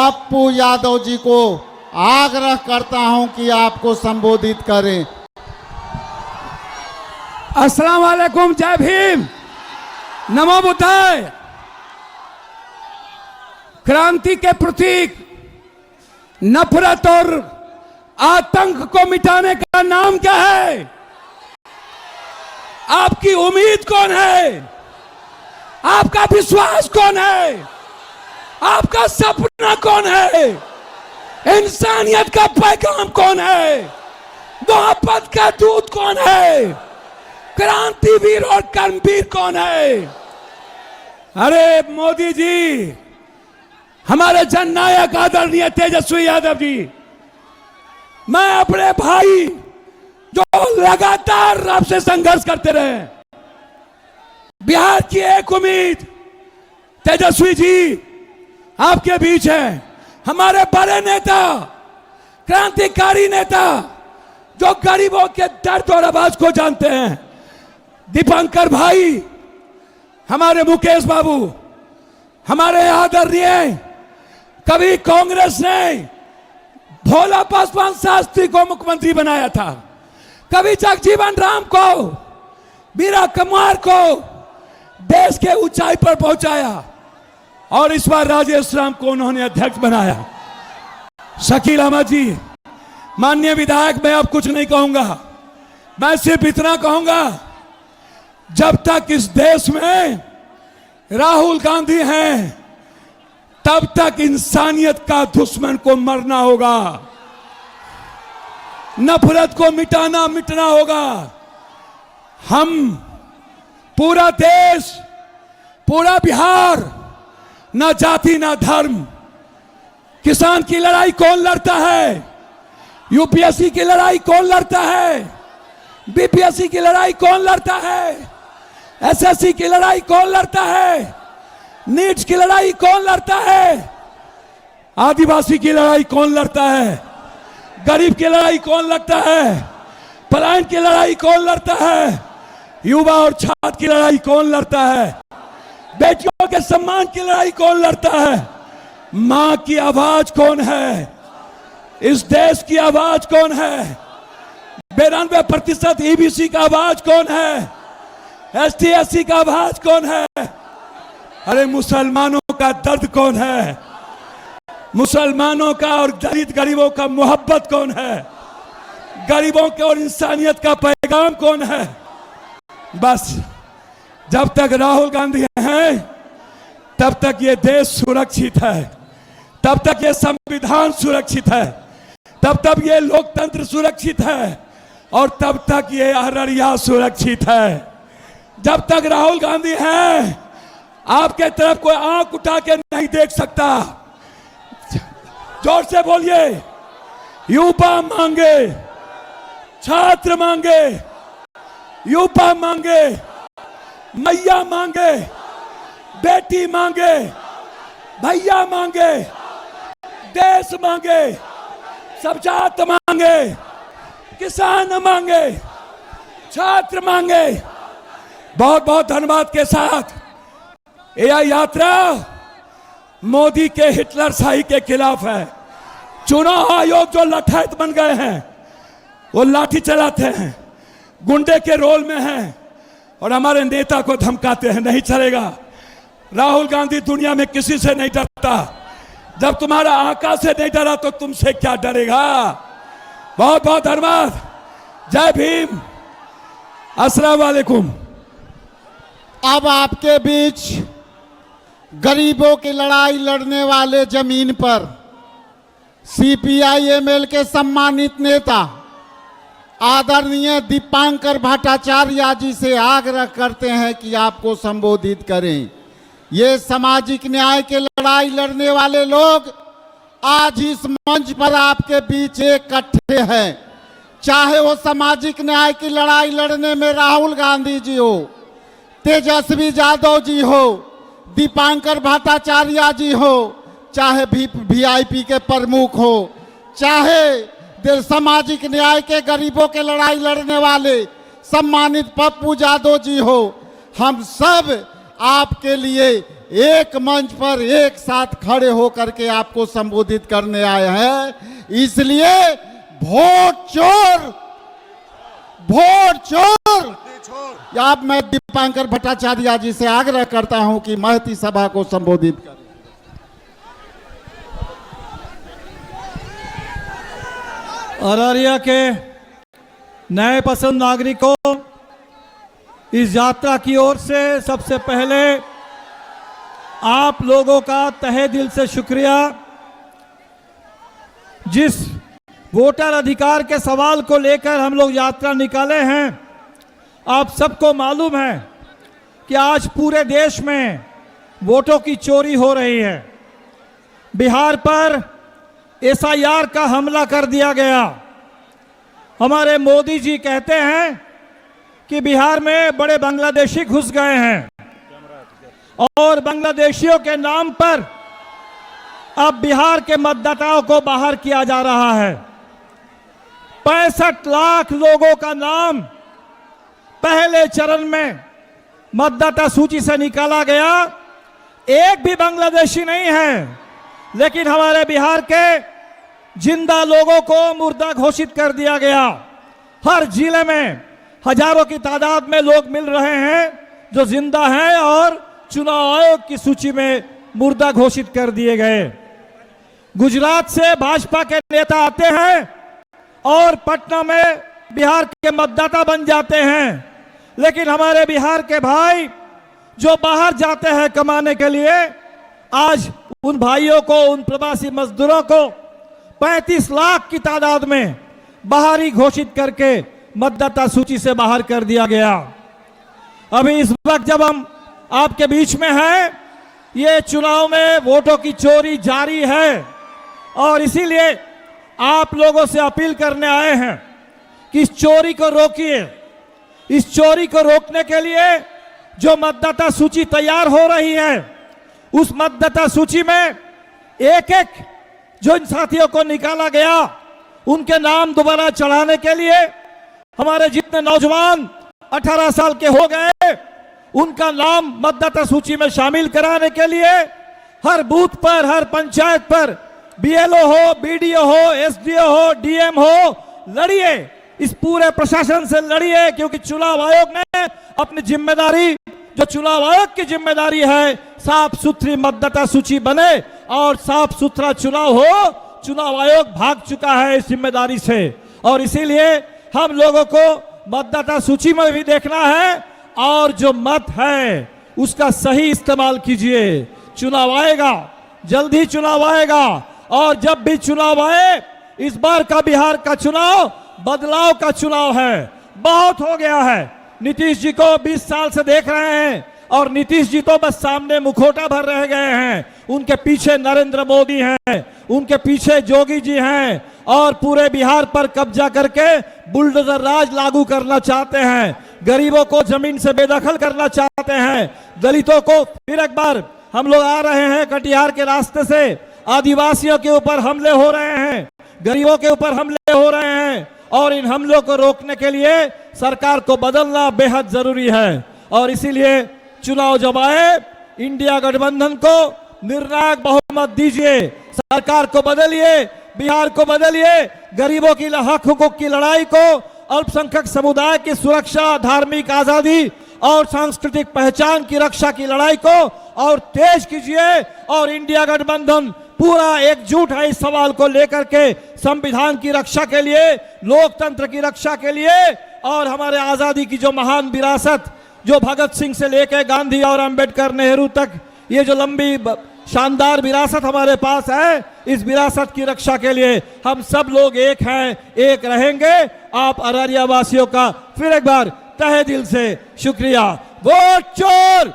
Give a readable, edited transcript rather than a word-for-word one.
पप्पू यादव जी को आग्रह करता हूं कि आपको संबोधित करें। अस्सलाम वालेकुम, जय भीम, नमो बुद्धाय। क्रांति के प्रतीक नफरत और आतंक को मिटाने का नाम क्या है? आपकी उम्मीद कौन है? आपका विश्वास कौन है? आपका सपना कौन है? इंसानियत का पैगाम कौन है? मोहब्बत का दूत कौन है? क्रांतिवीर और कर्मवीर कौन है? अरे मोदी जी, हमारे जननायक आदरणीय तेजस्वी यादव जी, मैं अपने भाई जो लगातार आपसे संघर्ष करते रहे, बिहार की एक उम्मीद तेजस्वी जी आपके बीच है। हमारे बड़े नेता, क्रांतिकारी नेता जो गरीबों के दर्द और आवाज को जानते हैं, दीपंकर भाई, हमारे मुकेश बाबू, हमारे आदरणीय, कभी कांग्रेस ने भोला पासवान शास्त्री को मुख्यमंत्री बनाया था, कभी जगजीवन राम को, मीरा कुमार को देश के ऊंचाई पर पहुंचाया, और इस बार राजेश राम को उन्होंने अध्यक्ष बनाया। शकील अहमद जी, माननीय विधायक, मैं अब कुछ नहीं कहूंगा, मैं सिर्फ इतना कहूंगा, जब तक इस देश में राहुल गांधी हैं, तब तक इंसानियत का दुश्मन को मरना होगा, नफरत को मिटना होगा। हम पूरा देश, पूरा बिहार, ना जाति ना धर्म, किसान की लड़ाई कौन लड़ता है? यूपीएससी की लड़ाई कौन लड़ता है? बीपीएससी की लड़ाई कौन लड़ता है? एसएससी की लड़ाई कौन लड़ता है? नीट की लड़ाई कौन लड़ता है? आदिवासी की लड़ाई कौन लड़ता है? गरीब की लड़ाई कौन लड़ता है? पलायन की लड़ाई कौन लड़ता है? युवा और छात्र की लड़ाई कौन लड़ता है? बेटियों के सम्मान की लड़ाई कौन लड़ता है? मां की आवाज कौन है? इस देश की आवाज कौन है? 92% ईबीसी का आवाज कौन है? एसटी एससी का आवाज कौन है? अरे मुसलमानों का दर्द कौन है? मुसलमानों का और दलित गरीबों का मोहब्बत कौन है? गरीबों के और इंसानियत का पैगाम कौन है? बस जब तक राहुल गांधी हैं, तब तक ये देश सुरक्षित है, तब तक ये संविधान सुरक्षित है, तब तक ये लोकतंत्र सुरक्षित है, और तब तक ये अररिया सुरक्षित है। जब तक राहुल गांधी हैं, आपके तरफ कोई आंख उठा के नहीं देख सकता। जोर से बोलिए, युवा मांगे, छात्र मांगे, युवा मांगे, मैया मांगे, बेटी मांगे, भैया मांगे, देश मांगे, सब जात मांगे, किसान मांगे, छात्र मांगे। बहुत बहुत धन्यवाद के साथ यह यात्रा मोदी के हिटलरशाही के खिलाफ है। चुनाव आयोग जो लठैत बन गए हैं, वो लाठी चलाते हैं, गुंडे के रोल में हैं, और हमारे नेता को धमकाते हैं। नहीं चलेगा। राहुल गांधी दुनिया में किसी से नहीं डरता। जब तुम्हारा आका से नहीं डरा तो तुमसे क्या डरेगा। बहुत बहुत धन्यवाद। जय भीम, अस्सलाम वालेकुम। अब आपके बीच गरीबों की लड़ाई लड़ने वाले जमीन पर सीपीआई-एमएल के सम्मानित नेता आदरणीय दीपांकर भट्टाचार्य जी से आग्रह करते हैं कि आपको संबोधित करें। ये सामाजिक न्याय के लड़ाई लड़ने वाले लोग आज इस मंच पर आपके बीच इकट्ठे हैं। चाहे वो सामाजिक न्याय की लड़ाई लड़ने में राहुल गांधी जी हो, तेजस्वी यादव जी हो, दीपांकर भट्टाचार्य जी हो, चाहे वीआईपी के प्रमुख हो, चाहे सामाजिक न्याय के गरीबों के लड़ाई लड़ने वाले सम्मानित पप्पू यादव जी हो, हम सब आपके लिए एक मंच पर एक साथ खड़े होकर के आपको संबोधित करने आए हैं। इसलिए वोट चोर, वोट चोर। अब मैं दीपांकर भट्टाचार्य जी से आग्रह करता हूं कि महती सभा को संबोधित करें। अररिया के नए पसंद नागरिकों, इस यात्रा की ओर से सबसे पहले आप लोगों का तहे दिल से शुक्रिया। जिस वोटर अधिकार के सवाल को लेकर हम लोग यात्रा निकाले हैं, आप सबको मालूम है कि आज पूरे देश में वोटों की चोरी हो रही है। बिहार पर एसआईआर का हमला कर दिया गया। हमारे मोदी जी कहते हैं कि बिहार में बड़े बांग्लादेशी घुस गए हैं और बांग्लादेशियों के नाम पर अब बिहार के मतदाताओं को बाहर किया जा रहा है। 65 लाख लोगों का नाम पहले चरण में मतदाता सूची से निकाला गया। एक भी बांग्लादेशी नहीं है, लेकिन हमारे बिहार के जिंदा लोगों को मुर्दा घोषित कर दिया गया। हर जिले में हजारों की तादाद में लोग मिल रहे हैं जो जिंदा हैं और चुनाव आयोग की सूची में मुर्दा घोषित कर दिए गए। गुजरात से भाजपा के नेता आते हैं और पटना में बिहार के मतदाता बन जाते हैं, लेकिन हमारे बिहार के भाई जो बाहर जाते हैं कमाने के लिए, आज उन भाइयों को, उन प्रवासी मजदूरों को 35 लाख की तादाद में बाहरी घोषित करके मतदाता सूची से बाहर कर दिया गया। अभी इस वक्त जब हम आपके बीच में हैं, ये चुनाव में वोटों की चोरी जारी है और इसीलिए आप लोगों से अपील करने आए हैं कि इस चोरी को रोकिए। इस चोरी को रोकने के लिए जो मतदाता सूची तैयार हो रही है, उस मतदाता सूची में एक एक जो इन साथियों को निकाला गया, उनके नाम दोबारा चढ़ाने के लिए हमारे जितने नौजवान 18 साल के हो गए, उनका नाम मतदाता सूची में शामिल कराने के लिए हर बूथ पर, हर पंचायत पर बीएलओ हो, बीडीओ हो, एसडीओ हो, डीएम हो, लड़िए। इस पूरे प्रशासन से लड़िए, क्योंकि चुनाव आयोग ने अपनी जिम्मेदारी, जो चुनाव आयोग की जिम्मेदारी है, साफ सुथरी मतदाता सूची बने और साफ सुथरा चुनाव हो। चुनाव आयोग भाग चुका है इस जिम्मेदारी से और इसीलिए हम लोगों को मतदाता सूची में भी देखना है और जो मत है उसका सही इस्तेमाल कीजिए। चुनाव आएगा, जल्द ही चुनाव आएगा और जब भी चुनाव आए, इस बार का बिहार का चुनाव बदलाव का चुनाव है। बहुत हो गया है। नीतीश जी को 20 साल से देख रहे हैं और नीतीश जी तो बस सामने मुखौटा भर रह गए हैं। उनके पीछे नरेंद्र मोदी हैं, उनके पीछे जोगी जी हैं और पूरे बिहार पर कब्जा करके बुलडोजर राज लागू करना चाहते हैं। गरीबों को जमीन से बेदखल करना चाहते हैं। दलितों को फिर एक बार हम लोग आ रहे हैं कटिहार के रास्ते से, आदिवासियों के ऊपर हमले हो रहे हैं, गरीबों के ऊपर हमले हो रहे हैं और इन हमलों को रोकने के लिए सरकार को बदलना बेहद जरूरी है। और इसीलिए चुनाव जब आए, इंडिया गठबंधन को निर्णायक बहुमत दीजिए, सरकार को बदलिए, बिहार को बदलिए, गरीबों की हक हुकूक की लड़ाई को, अल्पसंख्यक समुदाय की सुरक्षा, धार्मिक आजादी और सांस्कृतिक पहचान की रक्षा की लड़ाई को और तेज कीजिए। और इंडिया गठबंधन पूरा एकजुट है इस सवाल को लेकर के, संविधान की रक्षा के लिए, लोकतंत्र की रक्षा के लिए और हमारे आजादी की जो महान विरासत, जो भगत सिंह से लेकर गांधी और अंबेडकर, नेहरू तक, ये जो लंबी शानदार विरासत हमारे पास है, इस विरासत की रक्षा के लिए हम सब लोग एक हैं, एक रहेंगे। आप अररिया वासियों का फिर एक बार तहे दिल से शुक्रिया। वोट चोर